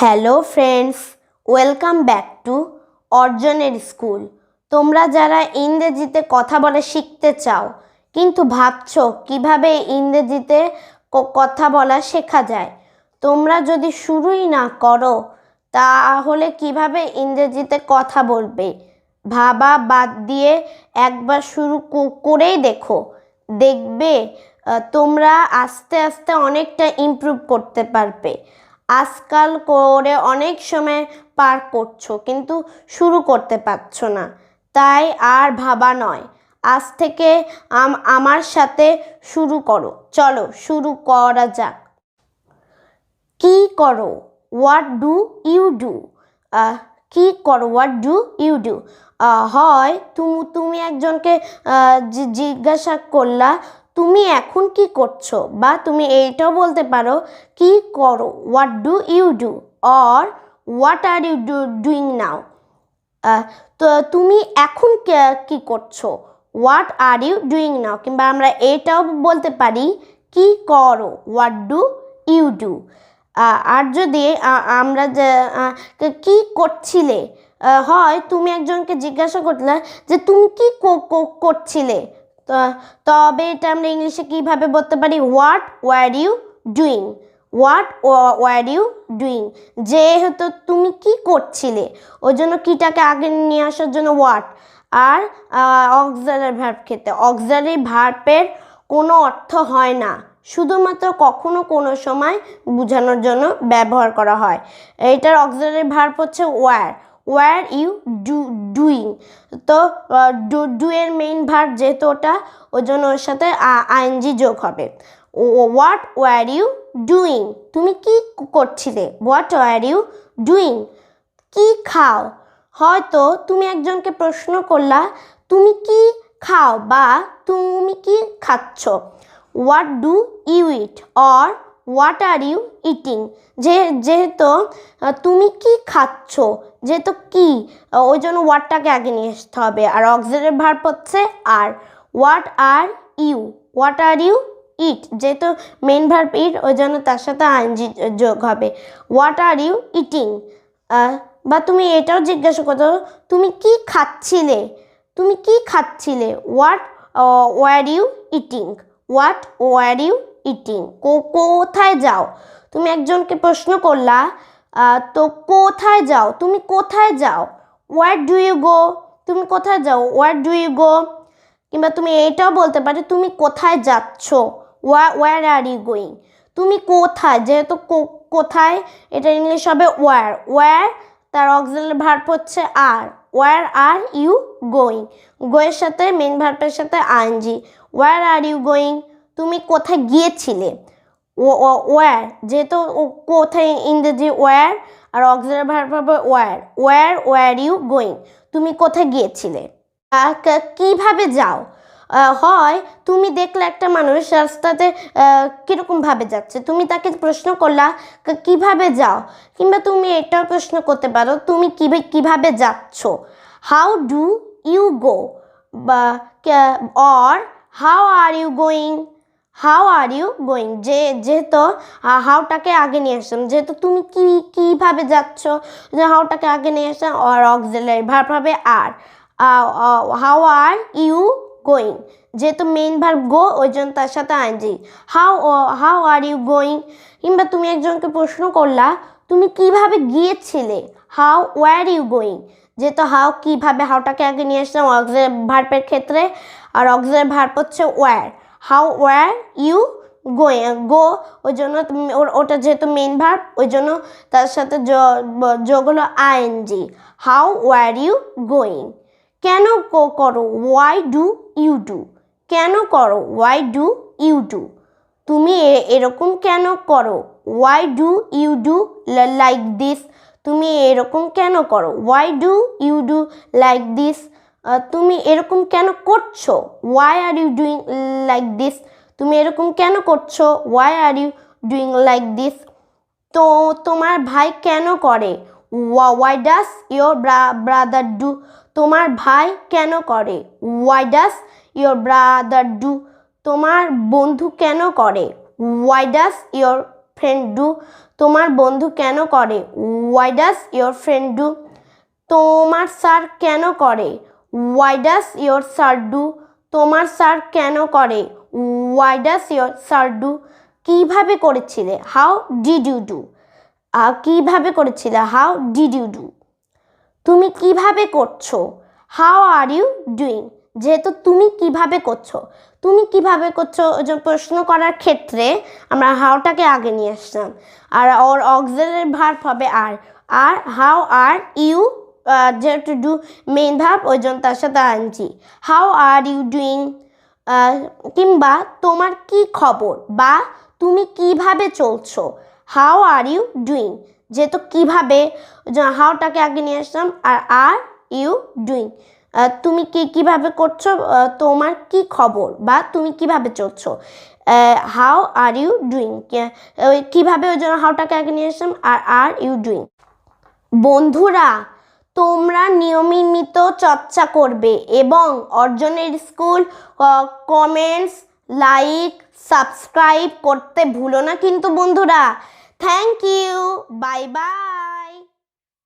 Hello friends, welcome back to অর্জনের school. তোমরা যারা ইংরেজিতে কথা বলা শিখতে চাও কিন্তু ভাবছো কিভাবে ইংরেজিতে কথা বলা শেখা যায়, তোমরা যদি শুরুই না করো তাহলে কিভাবে ইংরেজিতে কথা বলবে? ভাবা বাদ দিয়ে একবার শুরু করেই দেখবে তোমরা আস্তে আস্তে অনেকটা ইমপ্রুভ করতে পারবে। আজকাল করে অনেক সময় পার করছো কিন্তু শুরু করতে পারছো না, তাই আর ভাবা নয়, আজ থেকে আমার সাথে শুরু করো। চলো শুরু করা যাক। কি করো? What do you do? কি করো? What do you do? হয় তুমি একজনকে জিজ্ঞাসা করলা তুমি এখন কি করছো, বা তুমি এইটাও বলতে পারো কি করো, what do you do, or what are you doing now. তো তুমি এখন কি করছো, what are you doing now. কিংবা আমরা এটাও বলতে পারি কি করো, হোয়াট ডু ইউ ডু। আর যদি আমরা কি করছিলে, হয় তুমি একজনকে জিজ্ঞাসা করলে যে তুমি কি করছিলে, তবে এটা আমরা ইংলিশে কিভাবে বলতে পারি, what were you doing. What were you doing, যেহেতু তুমি কি করছিলে ওই জন্য কিটাকে আগে নিয়ে আসার জন্য হোয়াট। আর অক্সিলারি ভার্ব ক্ষেত্রে অক্সিলারি ভার্বের কোনো অর্থ হয় না, শুধুমাত্র কখনো কোনো সময় বোঝানোর জন্য ব্যবহার করা হয়। এইটার অক্সিলারি ভার্ব হচ্ছে ওয়্যার। Were you doing. তো ডু এর মেইন ভার্ব যেহেতু ওটা, ওই জন্য ওর সাথে আইএনজি যোগ হবে। হোয়াট ওয়্যার ইউ ডুইং, তুমি কি করছিলে, হোয়াট ওয়্যার ইউ ডুইং। কি খাও, হয়তো তুমি একজনকে প্রশ্ন করলা তুমি কি খাও বা তুমি কি খাচ্ছ। What do you eat or what are you eating. যেহেতু তুমি কি খাচ্ছ, যেহেতু কি ওই জন্য হোয়াটটাকে আগে নিয়ে আসতে হবে। আর অক্সিলারি ভার্ব হচ্ছে are. What are you, what are you eat, যেহেতু মেইন ভার্ব ইট ওই জন্য তার সাথে আইএনজি যোগ হবে। What are you eating. বা তুমি এটাও জিজ্ঞাসা করো তুমি কি খাচ্ছিলে, তুমি কি খাচ্ছিলে, what were you eating. What were you eating. কোথায় যাও, তুমি একজনকে প্রশ্ন করলা তো কোথায় যাও, তুমি কোথায় যাও, হোয়ার ডু ইউ গো। তুমি কোথায় যাও, হোয়ার ডু ইউ গো। কিংবা তুমি এটাও বলতে পারো তুমি কোথায় যাচ্ছ, ওয়ার আর ইউ গোয়িং। তুমি কোথায়, যেহেতু কোথায় এটা ইংলিশ হবে ওয়ার। ওয়ার তার অক্সিলারি ভার্ব হচ্ছে are. Where are you going, গোয়ের সাথে মেইন ভার্বের সাথে ING. Where are you going, তুমি কোথায় গিয়েছিলে। ওয়ার যেহেতু কোথায় ইংরেজি ওয়ার আর অক্সিলারি ভার্ব হবে ওয়ার। ওয়ার ইউ গোয়িং, তুমি কোথায় গিয়েছিলে। কিভাবে যাও, হয় তুমি দেখলে একটা মানুষ রাস্তাতে কীরকমভাবে যাচ্ছে, তুমি তাকে প্রশ্ন করলা কিভাবে যাও। কিংবা তুমি এটাও প্রশ্ন করতে পারো তুমি কিভাবে যাচ্ছ, হাউ ডু ইউ গো, বা or how are you going. How are you going, যেহেতু হাউটাকে আগে নিয়ে আসলাম, যেহেতু তুমি কিভাবে যাচ্ছ, যে হাউটাকে আগে নিয়ে আসলাম, আর অক্সিলারি ভার্ব হবে are. How are you going, যেহেতু মেইন ভার্ব গো ওই জন্য তার সাথে I N G. How are you going. কিংবা তুমি একজনকে প্রশ্ন করলা তুমি কিভাবে গিয়েছিলে, হাউ ওয়ার ইউ গোয়িং। যেহেতু হাউ কিভাবে, হাউটাকে আগে নিয়ে আসলাম অক্সিলারি ভার্বের ক্ষেত্রে, আর অক্সিলারি ভার্ব হচ্ছে were. How were you going, go ওই জন্য ওটা যেহেতু মেইন ভার্ব ওই জন্য তার সাথে যোগ হলো ING. How were you going. কেন করো, ওয়াই ডু ইউ ডু। কেন করো, ওয়াই ডু ইউ ডু। তুমি এরকম কেন করো, why do you do like this. তুমি এরকম কেন করো, why do you do like this. তুমি এরকম কেন করছো, why are you doing like this. তুমি এরকম কেন করছো, why are you doing like this. তো তোমার ভাই কেন করে, why does your brother do. তোমার ভাই কেন করে, why does your brother do. তোমার বন্ধু কেন করে, why does your friend do. তোমার বন্ধু কেন করে? Why does your friend do? তোমার স্যার কেন করে? Why does your sir do? তোমার স্যার কেন করে? Why does your sir do? কীভাবে করেছিলে? How did you do? কীভাবে করেছিলে? How did you do? তুমি কিভাবে করছো? How are you doing? যেহেতু তুমি কিভাবে করছো, তুমি কিভাবে করছো প্রশ্ন করার ক্ষেত্রে আমরা হাউটাকে আগে নিয়ে আসলাম, আর ওর অক্সিলারি ভার্ব হবে আর হাউ আর ইউ যেহেতু ডু মেইন ভার্ব ওই জন্য তার সাথে I N G. How are you doing? কিংবা তোমার কি খবর বা তুমি কিভাবে চলছো? How are you doing? যেহেতু কিভাবে হাউটাকে আগে নিয়ে আসলাম, আর ইউ ডুইং তুমি কিভাবে করছো, তোমার কি খবর বা তুমি কিভাবে চলছো? How are you doing? কিভাবে ওই জন্য হাউটাকে আগে নিয়ে আসলাম, আর ইউ ডুইং? বন্ধুরা, তোমরা নিয়মিত চর্চা করবে এবং অর্জনের স্কুল কমেন্টস, লাইক, সাবস্ক্রাইব করতে ভুলো না কিন্তু বন্ধুরা। Thank you, bye by.